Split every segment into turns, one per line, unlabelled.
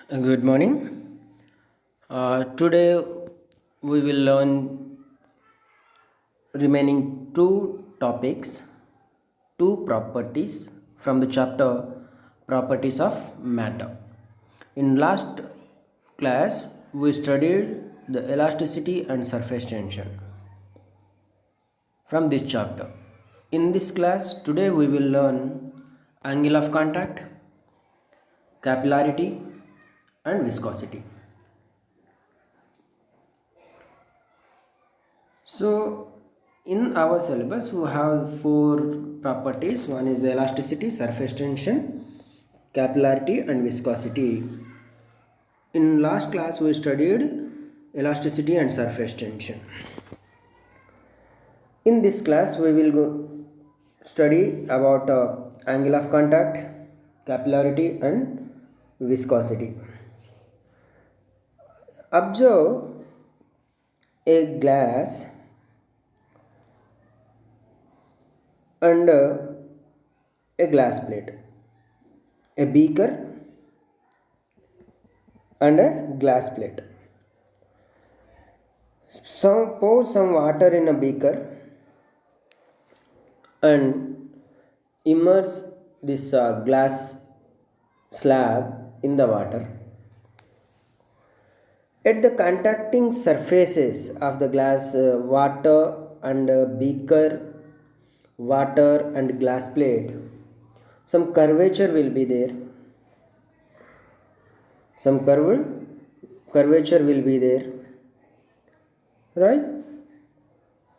Good morning. Today we will learn remaining two topics, two properties from the chapter Properties of Matter. In last class, we studied the elasticity and surface tension from this chapter. In this class, today we will learn angle of contact, capillarity, and viscosity. So, in our syllabus, we have four properties. One is the elasticity, surface tension, capillarity, and viscosity. In last class, we studied elasticity and surface tension. In this class, we will study about angle of contact, capillarity, and viscosity. Observe a glass and a glass plate, a beaker and a glass plate. Pour some water in a beaker and immerse this glass slab in the water. At the contacting surfaces of the glass, water and beaker, water and glass plate, some curvature will be there. Some curvature will be there, right?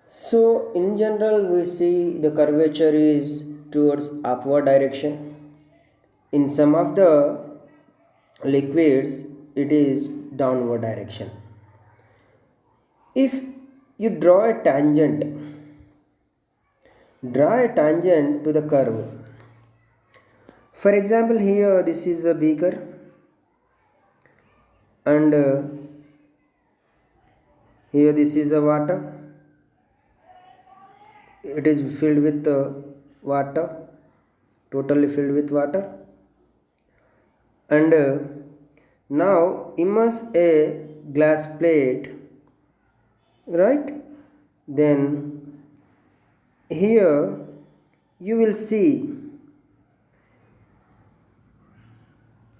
So in general, we see the curvature is towards upward direction. In some of the liquids, it is downward direction. If you draw a tangent to the curve. For example, here this is a beaker and here this is a water. It is filled with water, totally filled with water. And now immerse a glass plate, right? Then here you will see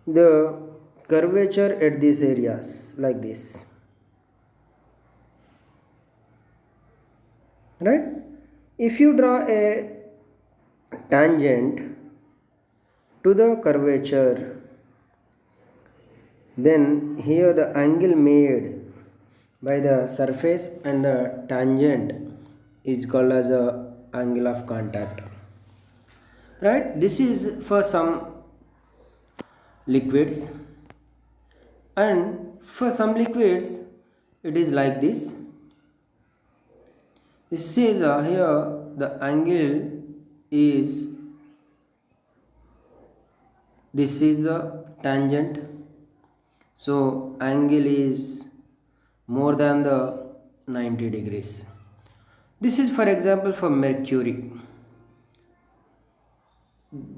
the curvature at these areas like this, right? If you draw a tangent to the curvature, then here the angle made by the surface and the tangent is called as a angle of contact, right? This is for some liquids, and for some liquids it is like this. This is here the angle is, this is the tangent, so angle is more than the 90 degrees. This is for example for mercury,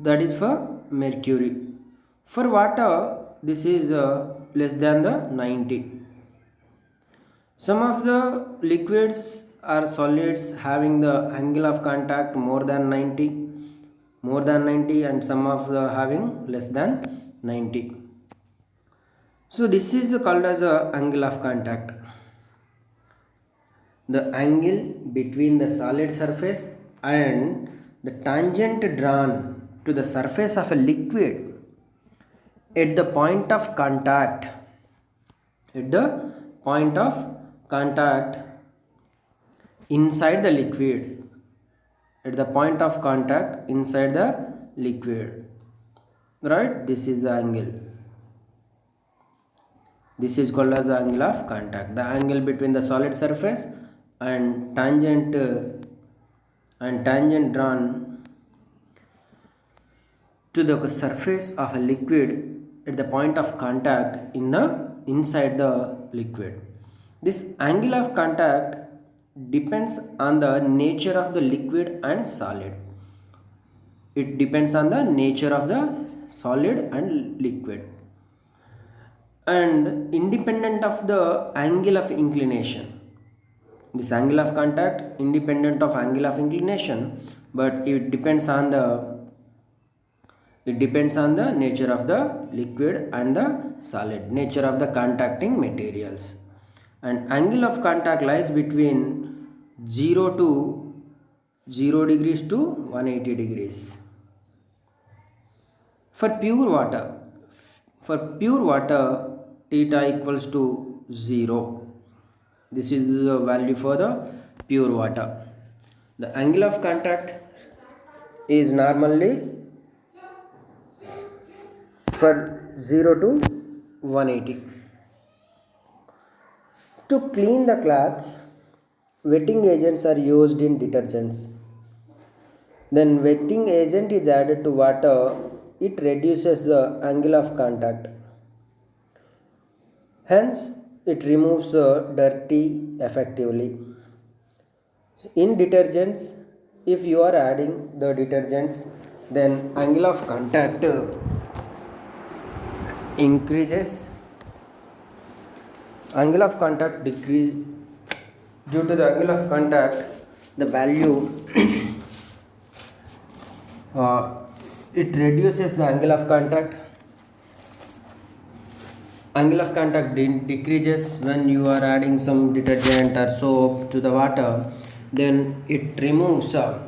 that is for mercury. For water, this is less than the 90. Some of the liquids are solids having the angle of contact more than 90, and some of the having less than 90. So this is called as a angle of contact. The angle between the solid surface and the tangent drawn to the surface of a liquid at the point of contact, inside the liquid, right? This is the angle. This is called as the angle of contact. The angle between the solid surface and tangent drawn to the surface of a liquid at the point of contact inside the liquid. This angle of contact depends on the nature of the liquid and solid. It depends on the nature of the solid and liquid. and independent of the angle of inclination. This angle of contact independent of angle of inclination, but it depends on the nature of the liquid and the solid, nature of the contacting materials. And angle of contact lies between 0 degrees to 180 degrees. For pure water, theta equals to 0. This is the value for the pure water. The angle of contact is normally for 0 to 180. To clean the cloths, wetting agents are used in detergents. Then wetting agent is added to water. It reduces the angle of contact. Hence, it removes dirty effectively. In detergents, if you are adding the detergents, then angle of contact increases. Angle of contact decrease. Due to the angle of contact, the value it reduces the angle of contact. Angle of contact decreases when you are adding some detergent or soap to the water. Then it removes the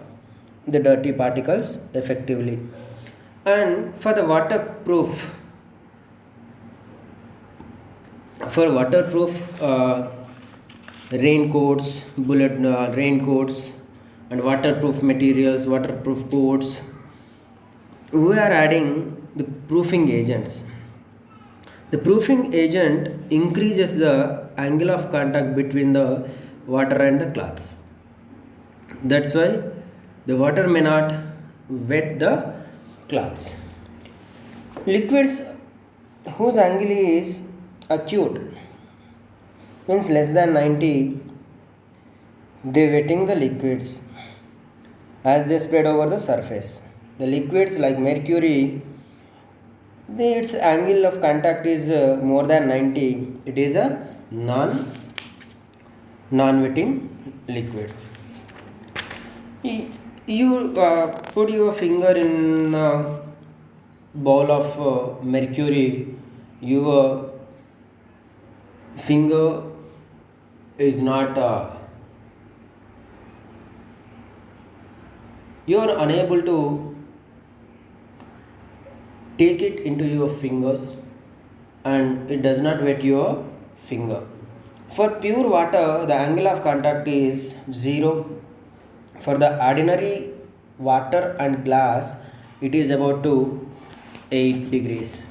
dirty particles effectively. And for the waterproof raincoats, raincoats and waterproof materials, waterproof coats, we are adding the proofing agents. The proofing agent increases the angle of contact between the water and the cloths. That's why the water may not wet the cloths. Liquids whose angle is acute, means less than 90, they wetting the liquids as they spread over the surface. The liquids like mercury, its angle of contact is more than 90. It is a non-wetting liquid. You put your finger in a bowl of mercury, your finger is not you are unable to take it into your fingers and it does not wet your finger. For pure water, the angle of contact is 0. For the ordinary water and glass, it is about to 8 degrees.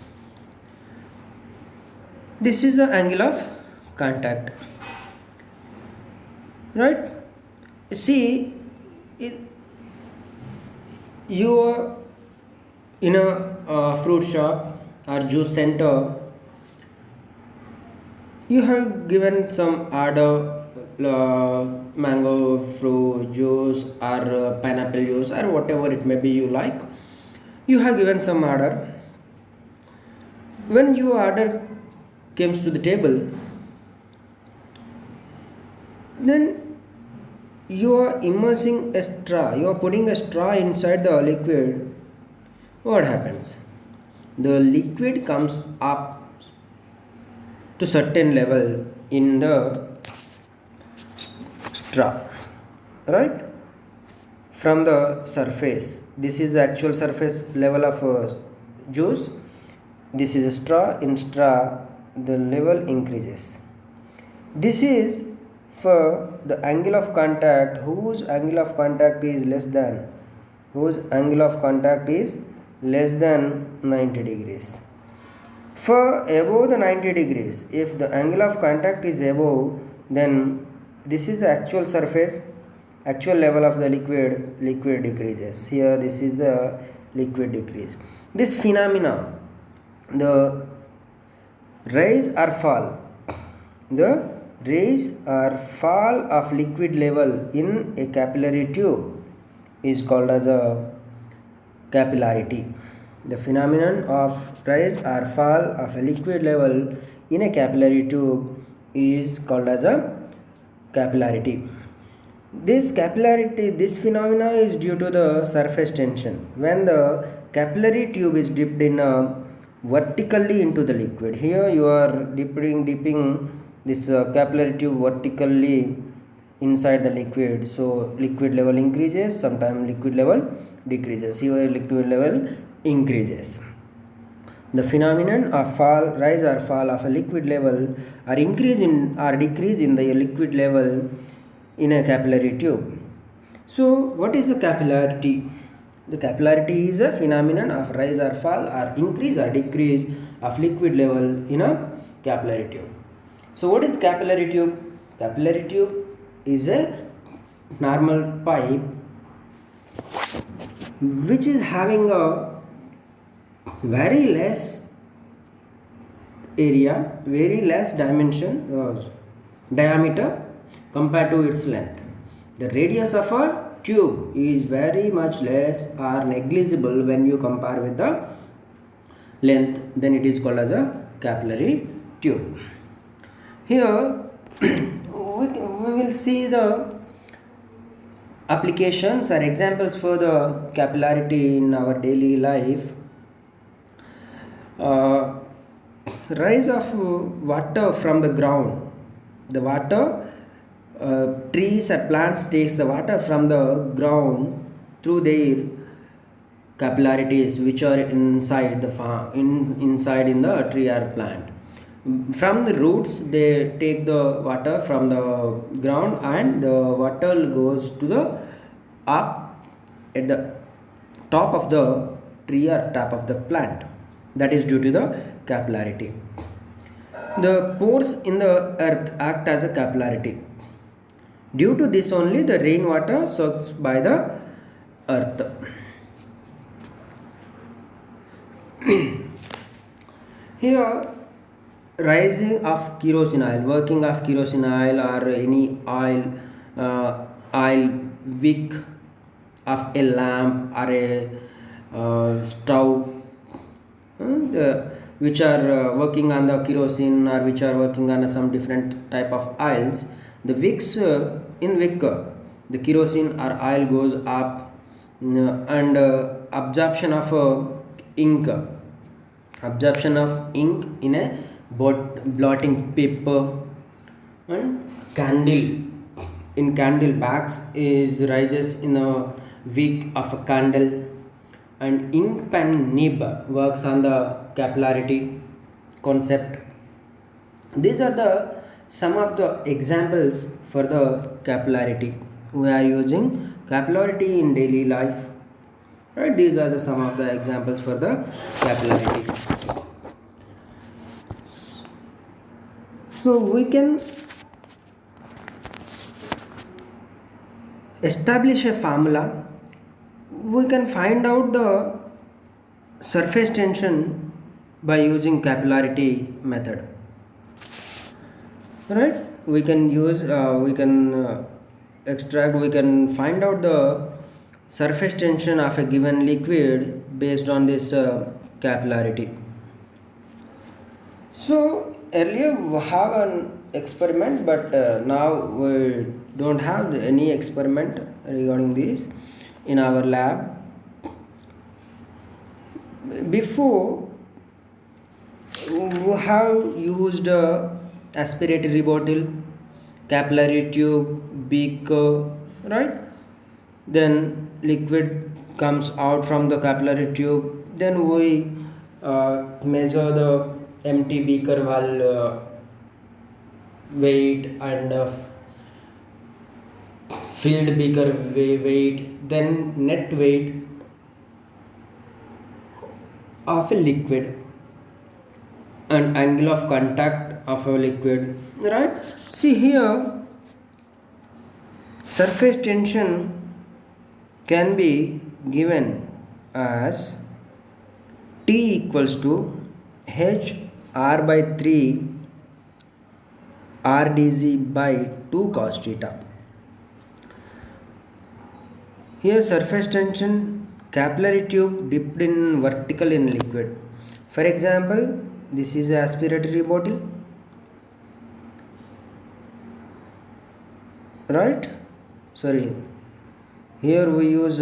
This is the angle of contact, right? See, you are in a fruit shop or juice center. You have given some order, mango fruit juice or pineapple juice or whatever it may be you like. You have given some order. When your order comes to the table, then you are immersing a straw, you are putting a straw inside the liquid. What happens? The liquid comes up to certain level in the straw, right, from the surface. This is the actual surface level of juice. This is a straw. In straw, the level increases. This is for the angle of contact whose angle of contact is less than 90 degrees. For above the 90 degrees, if the angle of contact is above, then this is the actual surface, actual level of the liquid decreases. Here this is the liquid decrease. This phenomena, the rise or fall of liquid level in a capillary tube is called as a capillarity. The phenomenon of rise or fall of a liquid level in a capillary tube is called as a capillarity. This phenomena is due to the surface tension. When the capillary tube is dipped in vertically into the liquid, here you are dipping this capillary tube vertically inside the liquid, so liquid level increases, sometimes liquid level decreases. Here liquid level increases. The phenomenon of rise or fall of a liquid level or increase in or decrease in the liquid level in a capillary tube. So what is the capillarity? The capillarity is a phenomenon of rise or fall or increase or decrease of liquid level in a capillary tube. So what is capillary tube? Capillary tube is a normal pipe which is having a very less area, very less diameter compared to its length. The radius of a tube is very much less or negligible when you compare with the length, then it is called as a capillary tube. Here we will see the applications or examples for the capillarity in our daily life. Rise of water from the ground. The water, trees or plants takes the water from the ground through their capillarities which are inside the farm, inside in the tree or plant. From the roots they take the water from the ground and the water goes to the up at the top of the tree or top of the plant. That is due to the capillarity. The pores in the earth act as a capillarity. Due to this only the rainwater soaks by the earth. Here rising of kerosene oil, working of kerosene oil or any oil wick of a lamp or a stove, which are working on the kerosene or which are working on some different type of oils. The wicks in wick the kerosene or oil goes up, and absorption of ink in a blotting paper, and candle wax is rises in a wick of a candle, and ink pen nib works on the capillarity concept. These are the some of the examples for the capillarity. We are using capillarity in daily life, right? These are the some of the examples for the capillarity. So we can establish a formula. We can find out the surface tension by using capillarity method, right? We can use extract, we can find out the surface tension of a given liquid based on this capillarity. So earlier we have an experiment, but now we don't have any experiment regarding this in our lab. Before we have used aspiratory bottle, capillary tube, beaker, right? Then liquid comes out from the capillary tube. Then we measure the empty beaker valve weight and filled beaker weight, then net weight of a liquid and angle of contact of a liquid, right? See here, surface tension can be given as T equals to H R by 3 RdZ by 2 cos theta. Here surface tension, capillary tube dipped in vertical in liquid. For example, this is a aspiratory bottle. right? Sorry, here we use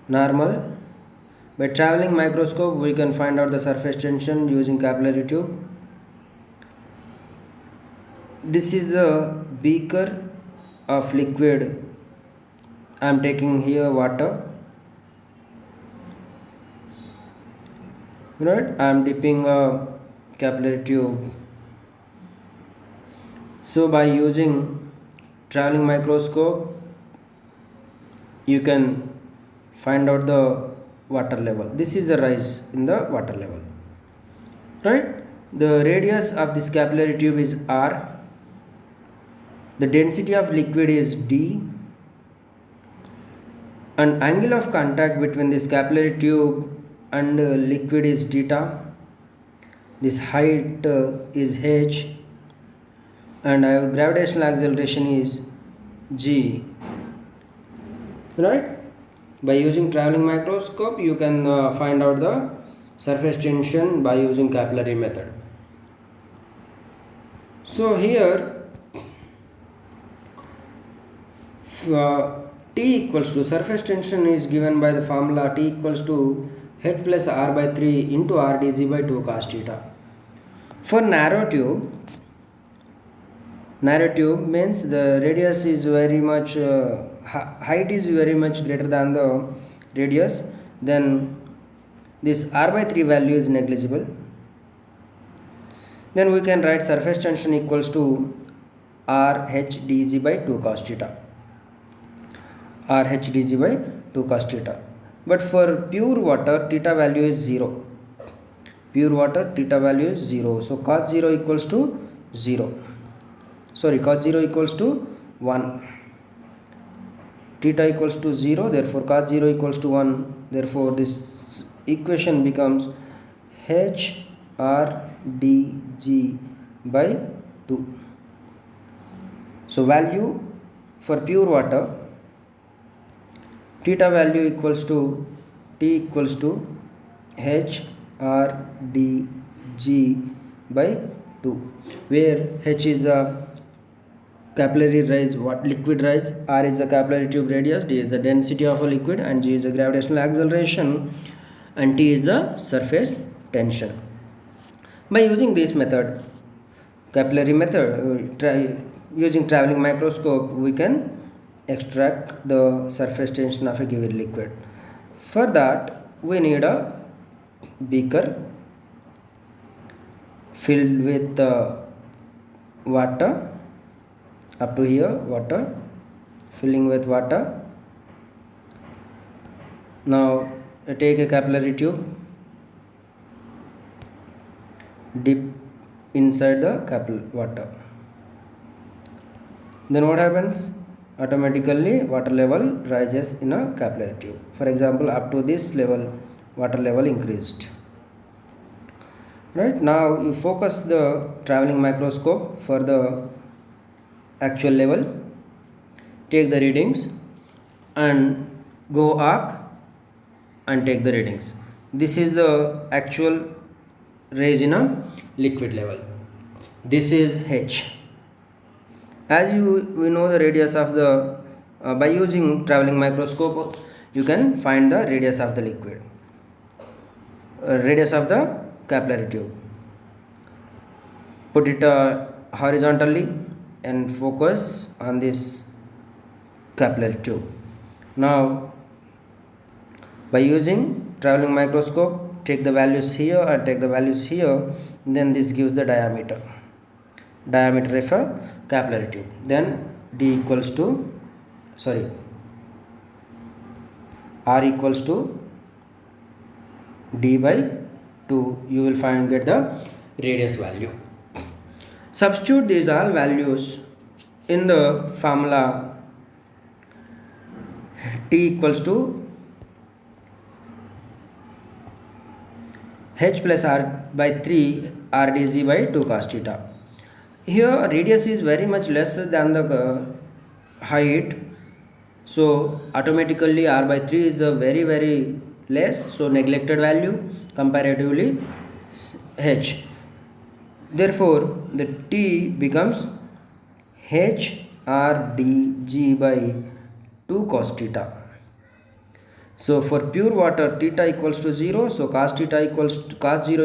normal. By traveling microscope we can find out the surface tension using capillary tube. This is a beaker of liquid. I am taking here water, right? I am dipping a capillary tube. So by using traveling microscope you can find out the water level. This is the rise in the water level, right? The radius of this capillary tube is r. The density of liquid is d, and angle of contact between this capillary tube and liquid is theta. This height is h, and our gravitational acceleration is g, right? By using traveling microscope you can find out the surface tension by using capillary method. So here T equals to surface tension is given by the formula T equals to h plus r by 3 into r dz by 2 cos theta. For narrow tube means the radius is very much height is very much greater than the radius, then this r by 3 value is negligible. Then we can write surface tension equals to r h dz by 2 cos theta. r h dz by 2 cos theta. But for pure water theta value is 0. Pure water theta value is 0. So cos 0 equals to 0. Sorry, cos 0 equals to 1. Theta equals to 0, therefore cos 0 equals to 1. Therefore this equation becomes h r dg by 2. So value for pure water, theta value equals to T equals to h r dg by 2, where h is the capillary rise, what liquid rise, r is the capillary tube radius, d is the density of a liquid, and g is the gravitational acceleration, and t is the surface tension. By using this method, capillary method, using traveling microscope, we can extract the surface tension of a given liquid. For that we need a beaker filled with water. Up to here water, filling with water. Now take a capillary tube, dip inside the water. Then what happens? Automatically water level rises in a capillary tube. For example, up to this level water level increased. Right, now you focus the traveling microscope for the actual level, take the readings and go up and take the readings. This is the actual rise in a liquid level. This is h. As we know the radius of the by using traveling microscope you can find the radius of the liquid, radius of the capillary tube. Put it horizontally and focus on this capillary tube. Now by using traveling microscope, take the values here and take the values here, then this gives the diameter of a capillary tube. Then d equals to r equals to d by 2. You will get the radius value. Substitute these all values in the formula T equals to h plus r by 3 r dz by 2 cos theta. Here radius is very much less than the height, so automatically r by 3 is a very less, so neglected value comparatively h. Therefore the T becomes h r dg by 2 cos theta. So for pure water theta equals to 0, so cos 0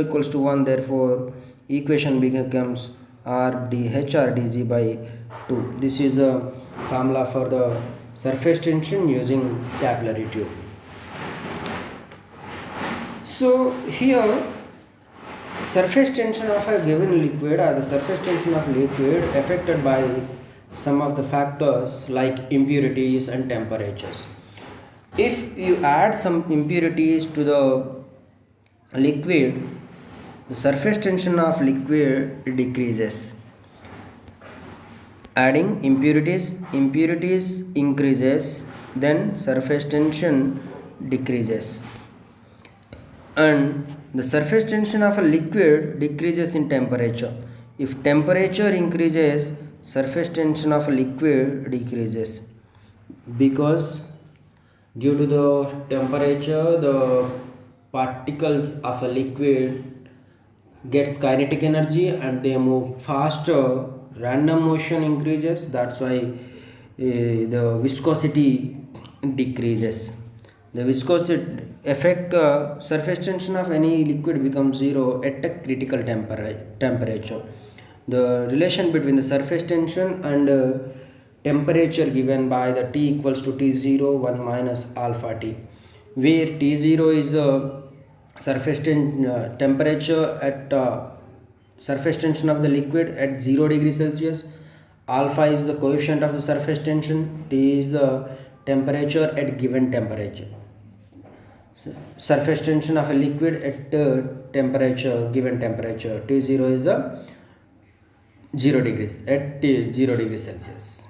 equals to 1, therefore equation becomes r dh r dg by 2. This is the formula for the surface tension using capillary tube. So here surface tension of a given liquid or the surface tension of liquid affected by some of the factors like impurities and temperatures. If you add some impurities to the liquid, the surface tension of liquid decreases. Adding impurities increases, then surface tension decreases. And the surface tension of a liquid decreases in temperature. If temperature increases, surface tension of a liquid decreases, because due to the temperature the particles of a liquid gets kinetic energy and they move faster, random motion increases, that's why the viscosity decreases. The viscosity effect surface tension of any liquid becomes 0 at a critical temperature. The relation between the surface tension and temperature given by the T equals to T0 1 minus alpha T, where T0 is surface temperature at surface tension of the liquid at 0 degree Celsius, alpha is the coefficient of the surface tension, T is the temperature at given temperature. Surface tension of a liquid at temperature, given temperature, T0 is the 0 degrees at 0 degrees Celsius.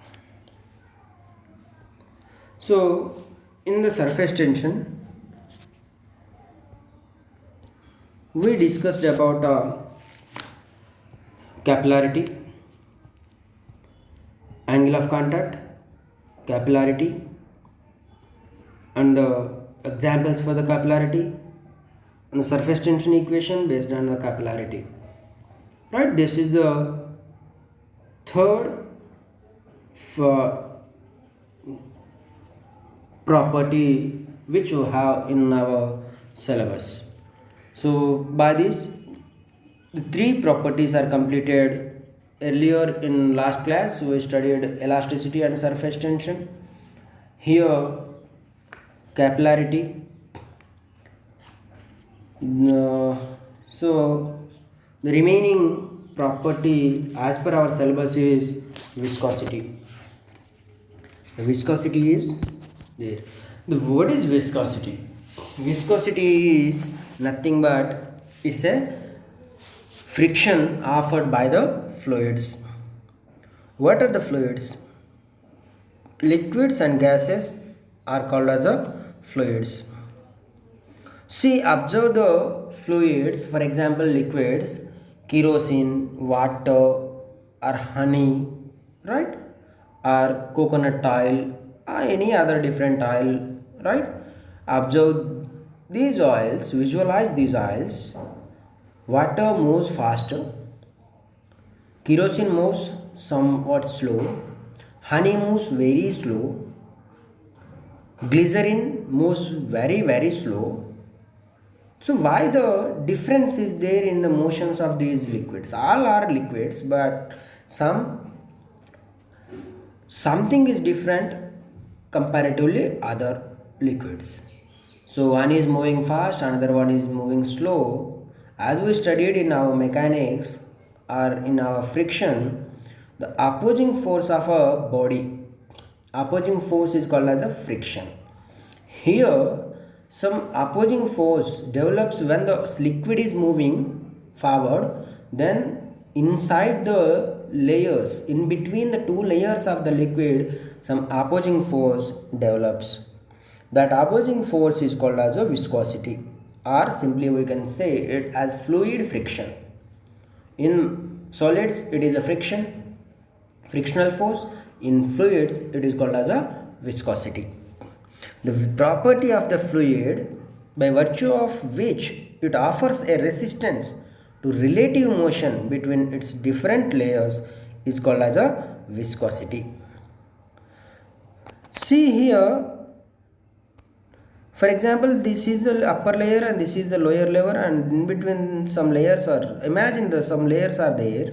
So in the surface tension we discussed about capillarity, angle of contact, capillarity, and the examples for the capillarity, and the surface tension equation based on the capillarity. Right, this is the third property which we have in our syllabus. So by this the three properties are completed. Earlier in last class we studied elasticity and surface tension. Here capillarity. So the remaining property as per our syllabus is viscosity. The viscosity is there. What is viscosity? Viscosity is nothing but it's a friction offered by the fluids. What are the fluids? Liquids and gases are called as a fluids. See, observe the fluids, for example liquids, kerosene, water or honey, right, or coconut oil or any other different oil, right. Observe these oils, visualize these oils. Water moves faster, kerosene moves somewhat slow, honey moves very slow, glycerin moves very slow. So why the difference is there in the motions of these liquids? All are liquids, but something is different comparatively other liquids. So one is moving fast, another one is moving slow. As we studied in our mechanics or in our friction, the opposing force of a body, opposing force is called as a friction. Here some opposing force develops when the liquid is moving forward, then inside the layers, in between the two layers of the liquid, some opposing force develops. That opposing force is called as a viscosity, or simply we can say it as fluid friction. In solids it is a frictional force. In fluids it is called as a viscosity. The property of the fluid by virtue of which it offers a resistance to relative motion between its different layers is called as a viscosity. See here, for example, this is the upper layer and this is the lower layer, and in between some layers are, imagine the some layers are there,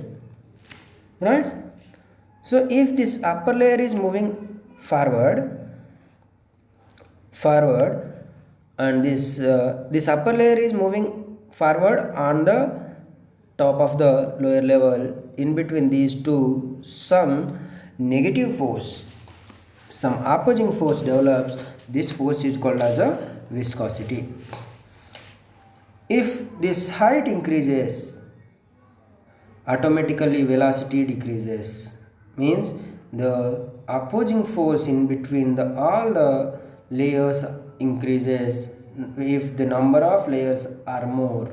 right? So if this upper layer is moving forward, and this upper layer is moving forward on the top of the lower level, in between these two some negative force, some opposing force develops. This force is called as a viscosity. If this height increases, automatically velocity decreases, means the opposing force in between the all the layers increases. If the number of layers are more,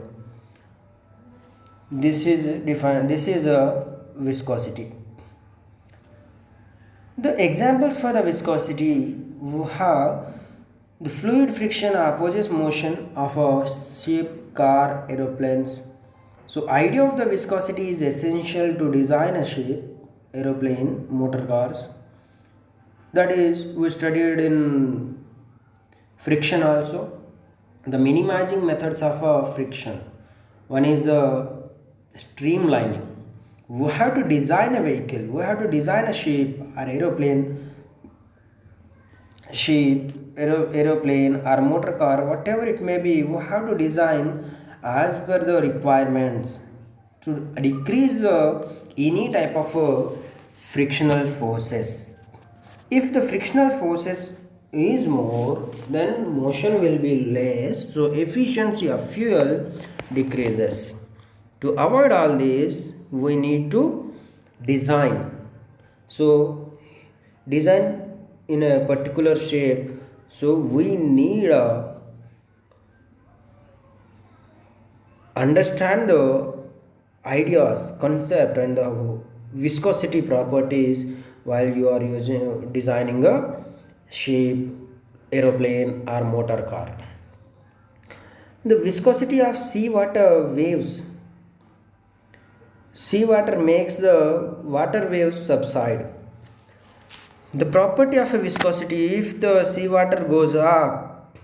this is defined, this is a viscosity. The examples for the viscosity, we have the fluid friction opposes motion of a ship, car, aeroplanes. So idea of the viscosity is essential to design a ship, aeroplane, motor cars. That is, we studied in friction also. The minimizing methods of friction. One is the streamlining. We have to design a vehicle, we have to design a ship or aeroplane or motor car, whatever it may be. We have to design as per the requirements to decrease the any type of frictional forces. If the frictional forces is more, then motion will be less, so efficiency of fuel decreases. To avoid all this, we need to design. So design in a particular shape, so we need a understand the ideas, concept, and the viscosity properties while you are using designing a ship, aeroplane, or motor car. The viscosity of seawater waves. Seawater makes the water waves subside. The property of a viscosity, if the seawater goes up,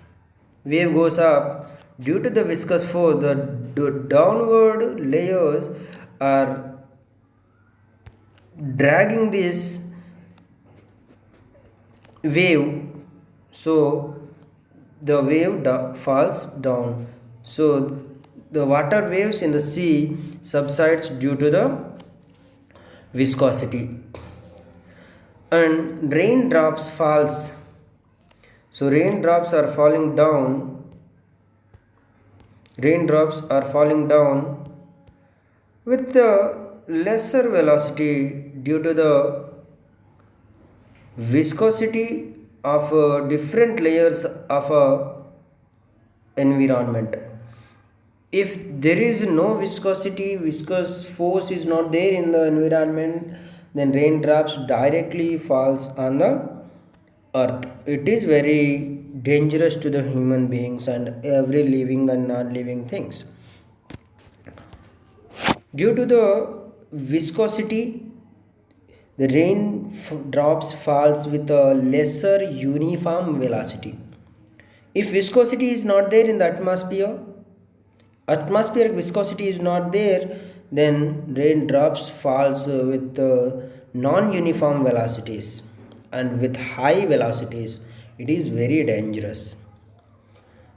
wave goes up, due to the viscous force, the downward layers are dragging this wave, so the wave falls down. So the water waves in the sea subsides due to the viscosity. And raindrops falls, so raindrops are falling down, with the lesser velocity due to the viscosity of different layers of environment. If there is no viscosity, viscous force is not there in the environment, then raindrops directly falls on the earth. It is very dangerous to the human beings and every living and non-living things. Due to the viscosity, the drops falls with a lesser uniform velocity. If viscosity is not there in the atmospheric viscosity is not there, then raindrops falls with non-uniform velocities and with high velocities. It is very dangerous.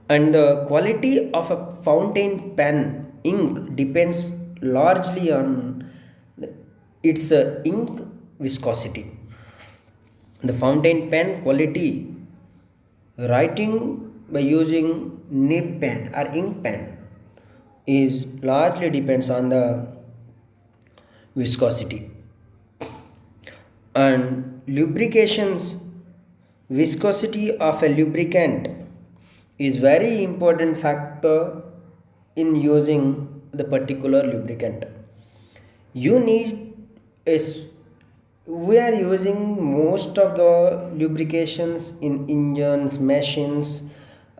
And the quality of a fountain pen ink depends largely on its ink viscosity. The fountain pen quality, writing by using nib pen or ink pen, is largely depends on the viscosity. And lubrications, viscosity of a lubricant is very important factor in using the particular lubricant. You need a we are using most of the lubrications in engines, machines,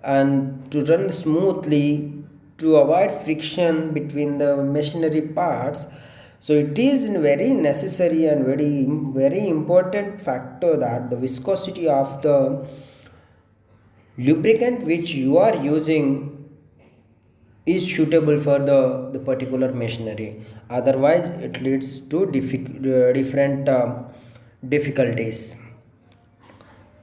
and to run smoothly, to avoid friction between the machinery parts, So it is very necessary and very important factor that the viscosity of the lubricant which you are using is suitable for the particular machinery. Otherwise it leads to different difficulties.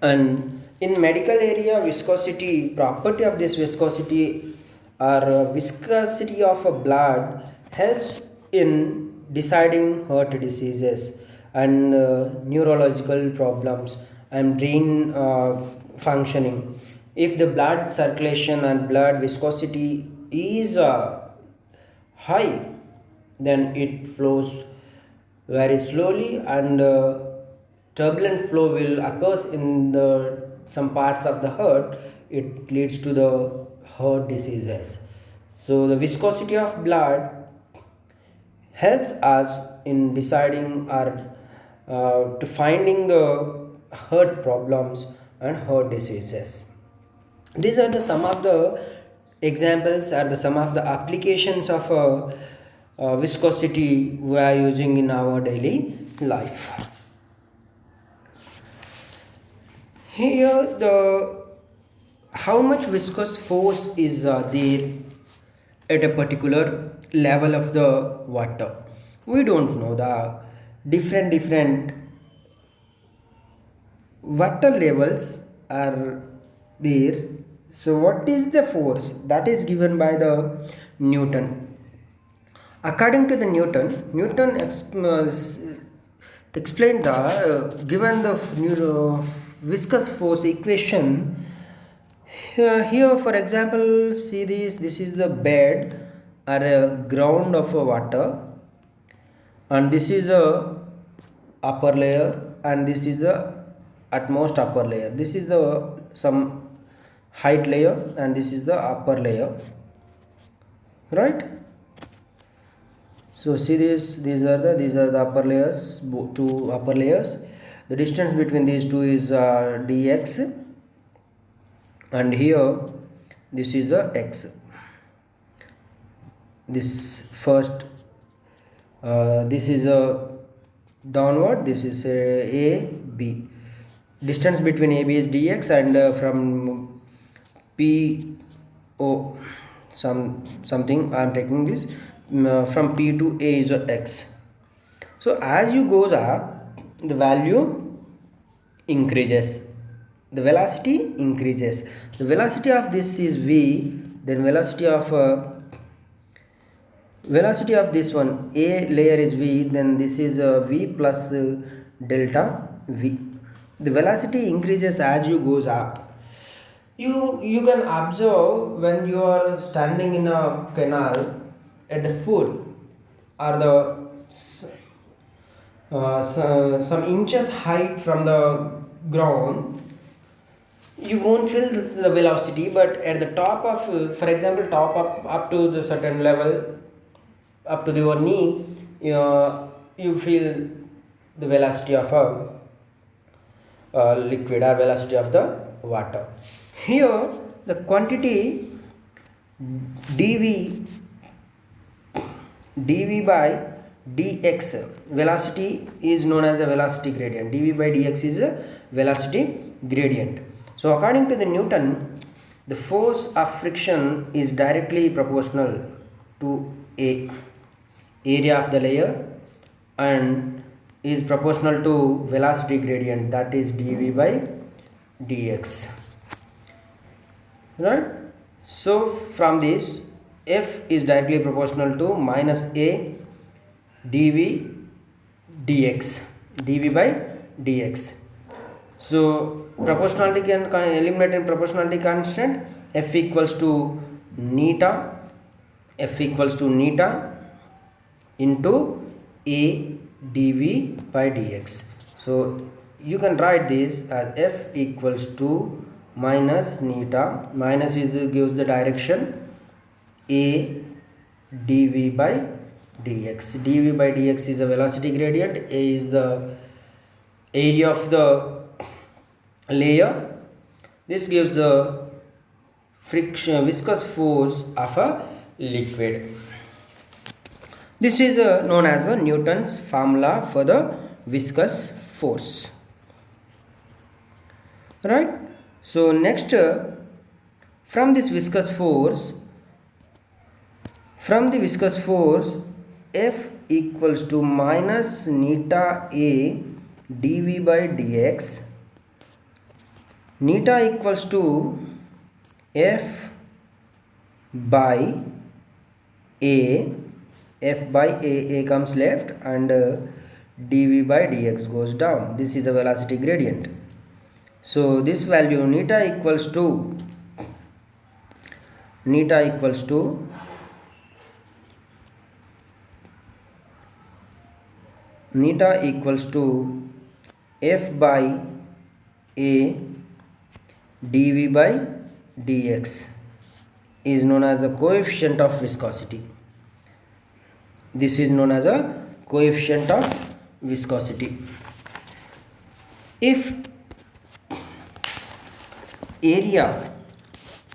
And in medical area, viscosity property of this viscosity or viscosity of a blood helps in deciding heart diseases and neurological problems and brain functioning. If the blood circulation and blood viscosity is high, then it flows very slowly, and turbulent flow will occurs in the some parts of the heart. It leads to the heart diseases. So the viscosity of blood helps us in deciding or to finding the heart problems and heart diseases. These are the some of the examples or the some of the applications of viscosity we are using in our daily life. Here the how much viscous force is there at a particular level of the water. We don't know the different water levels are there. So what is the force that is given by the Newton? According to the Newton explained the given the viscous force equation. Here for example, see this is the bed or a ground of a water, and this is a upper layer, and this is a utmost upper layer. This is the some height layer, and this is the upper layer, right? So see these are the upper layers, two upper layers. The distance between these two is dx, and here this is the x. This first this is a downward, this is a b. Distance between ab is dx, and from p o something I am taking this from p to a is x. So as you goes up, the value increases, the velocity increases. The velocity of this is v, then velocity of this one a layer is v, then this is v plus delta v. The velocity increases as you goes up. You can observe when you are standing in a canal at the foot or the some inches height from the ground, you won't feel the velocity, but at the top of for example top up to the certain level, up to your knee, you feel the velocity of a liquid or velocity of the water. Here the quantity dv by dx, velocity is known as the velocity gradient. Dv by dx is a velocity gradient. So according to the Newton, the force of friction is directly proportional to a area of the layer and is proportional to velocity gradient, that is dv by dx, right? So from this, f is directly proportional to minus a dv dx, dv by dx. So proportionality can eliminate in proportionality constant. F equals to neta into a dv by dx. So you can write this as F equals to minus neta, minus is gives the direction, a dv by dx. dv by dx is a velocity gradient, a is the area of the layer. This gives the friction viscous force of a liquid. This is known as Newton's formula for the viscous force. Right? So next, from this viscous force, F equals to minus neta A dV by dx. Neta equals to F by A. F by A comes left, and dV by dx goes down. This is the velocity gradient. So this value neta equals to F by A dV by dx is known as the coefficient of viscosity. This is known as a coefficient of viscosity. If area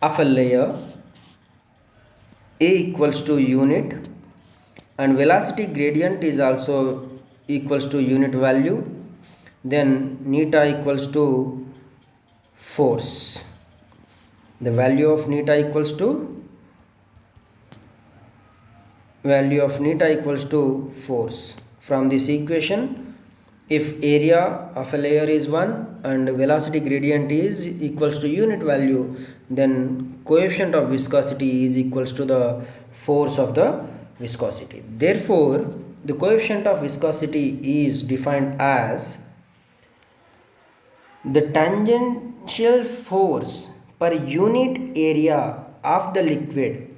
of a layer A equals to unit and velocity gradient is also equals to unit value, then neta equals to force. The value of neta equals to force. From this equation, if area of a layer is 1 and velocity gradient is equals to unit value, then coefficient of viscosity is equals to the force of the viscosity. Therefore, the coefficient of viscosity is defined as the tangential force per unit area of the liquid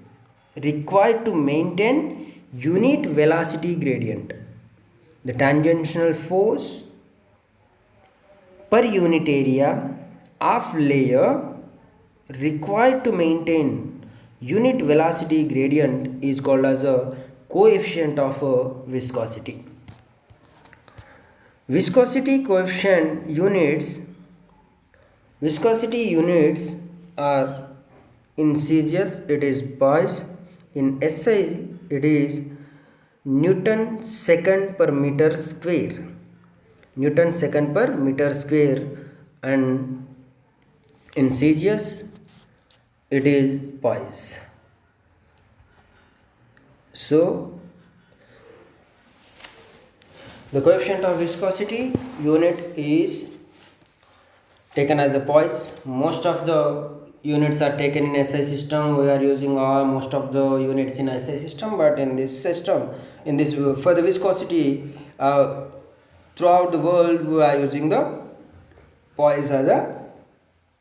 required to maintain unit velocity gradient. The tangential force per unit area of layer required to maintain unit velocity gradient is called as a coefficient of viscosity. Viscosity units are in Celsius it is Poise, in SI it is Newton second per meter square, and in Celsius it is Poise. So the coefficient of viscosity unit is taken as a Poise. Most of the units are taken in SI system. We are using most of the units in SI system, but in this system, for the viscosity throughout the world, we are using the Poise as a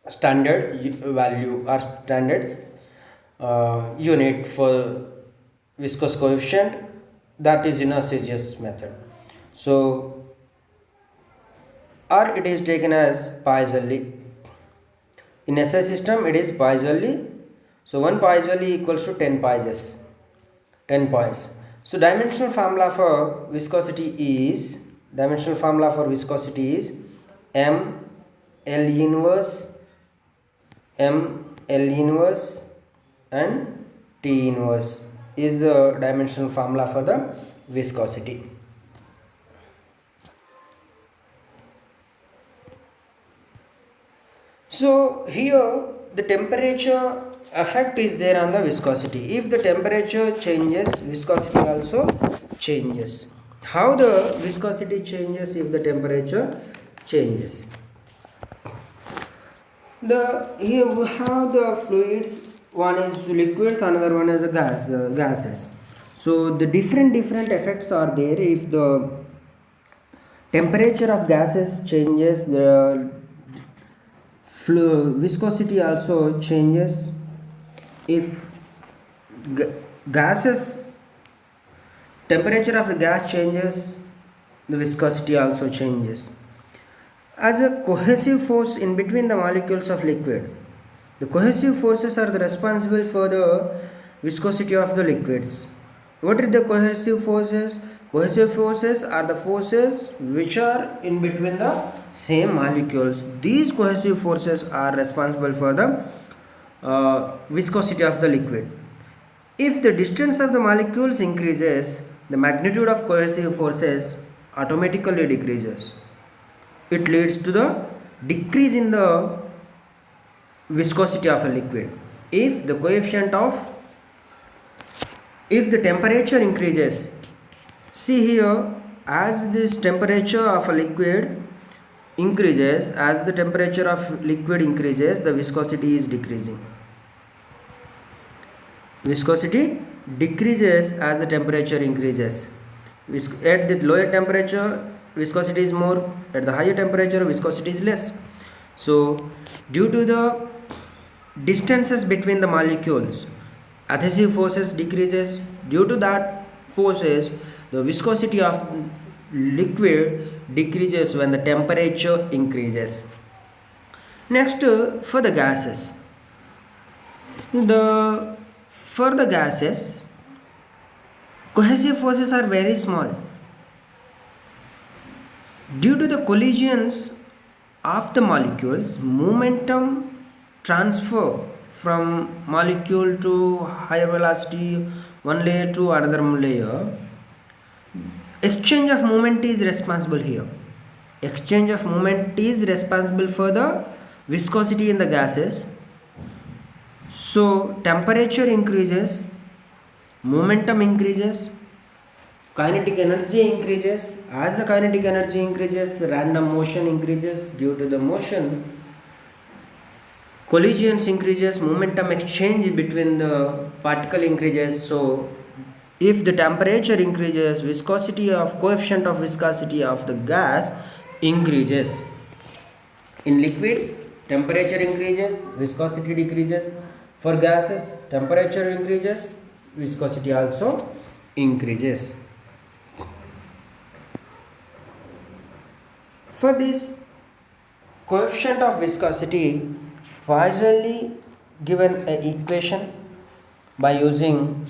standard value or standard unit for viscous coefficient, that is in a Celsius method. So or it is taken as Paisali. In SI system it is Paisali. So 1 Paisali equals to 10 Paises. So dimensional formula for viscosity is M L inverse and T inverse is the dimensional formula for the viscosity. So here the temperature effect is there on the viscosity. If the temperature changes, viscosity also changes. How the viscosity changes if the temperature changes? Here we have the fluids. One is liquids, another one is the gases. So the different effects are there. If the temperature of gases changes, the viscosity also changes. If temperature of the gas changes, the viscosity also changes. As a cohesive force in between the molecules of liquid, the cohesive forces are responsible for the viscosity of the liquids. What are the cohesive forces? Cohesive forces are the forces which are in between the same molecules. These cohesive forces are responsible for the viscosity of the liquid. If the distance of the molecules increases, the magnitude of coercive forces automatically decreases. It leads to the decrease in the viscosity of a liquid. If the coefficient of, if the temperature increases, see here, as this temperature of a liquid increases, as the temperature of liquid increases, the viscosity is decreasing. Viscosity decreases as the temperature increases. At the lower temperature, viscosity is more. At the higher temperature, viscosity is less. So, due to the distances between the molecules, adhesive forces decreases. Due to that forces, the viscosity of liquid decreases when the temperature increases. Next, for the gases, for the gases, cohesive forces are very small. Due to the collisions of the molecules, momentum transfer from molecule to higher velocity, one layer to another layer, exchange of moment is responsible here. Exchange of moment is responsible for the viscosity in the gases. So temperature increases, momentum increases, kinetic energy increases. As the kinetic energy increases, random motion increases. Due to the motion, collisions increases, momentum exchange between the particle increases. So if the temperature increases, viscosity of coefficient of viscosity of the gas increases. In liquids, temperature increases, viscosity decreases. For gases, temperature increases, viscosity also increases. For this coefficient of viscosity, Poisson given an equation by using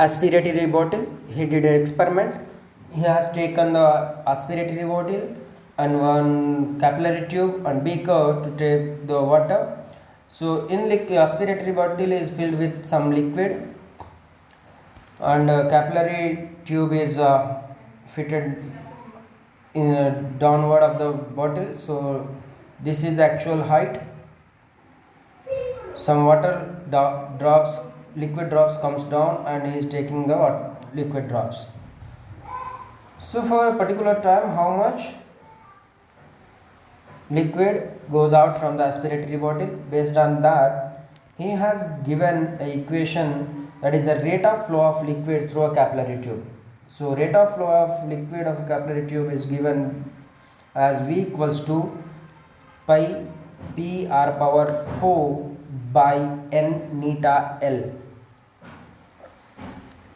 aspiratory bottle. He did an experiment. He has taken the aspiratory bottle and one capillary tube and beaker to take the water. So in aspiratory bottle is filled with some liquid and capillary tube is fitted in downward of the bottle. So this is the actual height. Some water drops, liquid drops comes down and he is taking the liquid drops. So for a particular time, how much liquid goes out from the aspiratory bottle? Based on that, he has given an equation, that is the rate of flow of liquid through a capillary tube. So rate of flow of liquid of a capillary tube is given as V equals to pi p r power 4 by n neta L.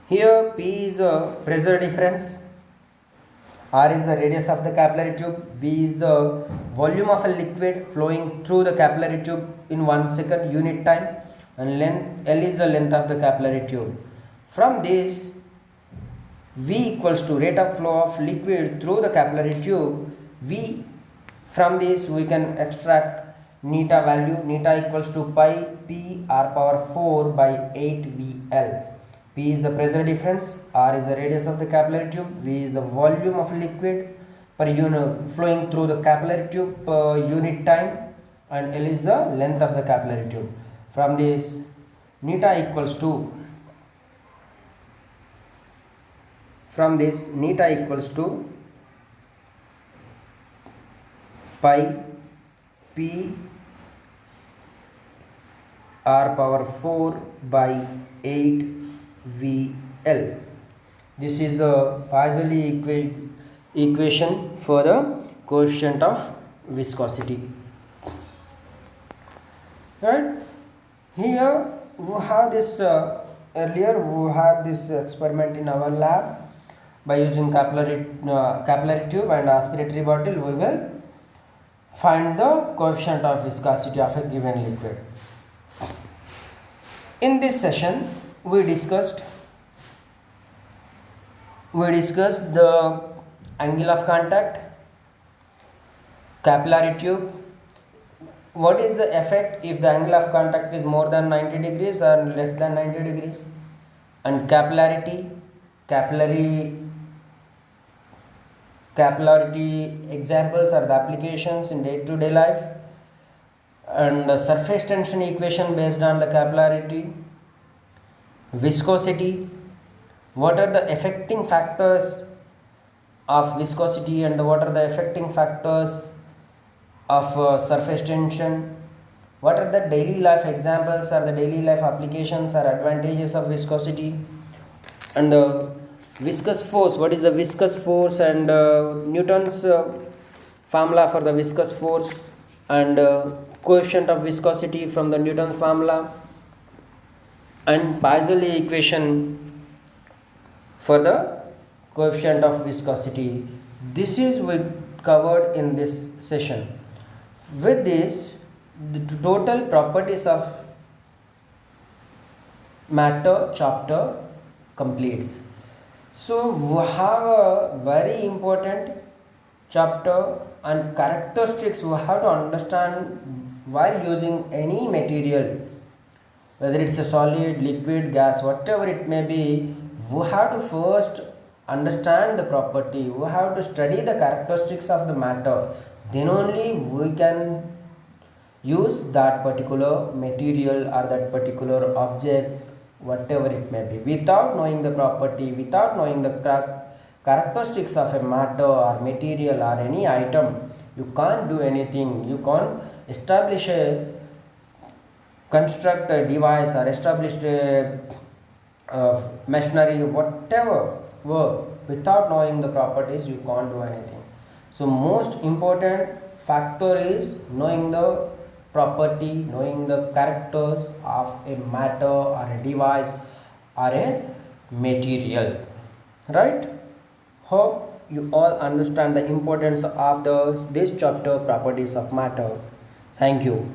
Here P is a pressure difference, R is the radius of the capillary tube, V is the volume of a liquid flowing through the capillary tube in 1 second unit time, and length L is the length of the capillary tube. From this, V equals to rate of flow of liquid through the capillary tube. V, from this we can extract neta value. Neta equals to pi p r power 4 by 8 VL. P is the pressure difference, R is the radius of the capillary tube, V is the volume of liquid per unit flowing through the capillary tube per unit time, and L is the length of the capillary tube. From this, neta equals to pi p r power 4 by 8 VL. This is the Pauli equation for the coefficient of viscosity. Right? Here we have this earlier we had this experiment in our lab by using capillary tube and aspiratory bottle. We will find the coefficient of viscosity of a given liquid. In this session, we discussed the angle of contact, capillary tube, what is the effect if the angle of contact is more than 90 degrees or less than 90 degrees, and capillarity, capillary capillarity examples are the applications in day-to-day life, and the surface tension equation based on the capillarity, viscosity, what are the affecting factors of viscosity and what are the affecting factors of surface tension, what are the daily life examples or the daily life applications or advantages of viscosity, and viscous force, what is the viscous force, and Newton's formula for the viscous force, and coefficient of viscosity from the Newton's formula, and Paisali equation for the coefficient of viscosity. This is we covered in this session. With this, the total properties of matter chapter completes. So we have a very important chapter and characteristics we have to understand while using any material, whether it's a solid, liquid, gas, whatever it may be. We have to first understand the property, we have to study the characteristics of the matter, then only we can use that particular material or that particular object, whatever it may be. Without knowing the property, without knowing the characteristics of a matter or material or any item, you can't do anything. You can't establish a construct a device or establish a machinery, whatever work. Without knowing the properties, you can't do anything. So most important factor is knowing the property, knowing the characters of a matter or a device or a material, right? Hope you all understand the importance of this chapter, properties of matter. Thank you.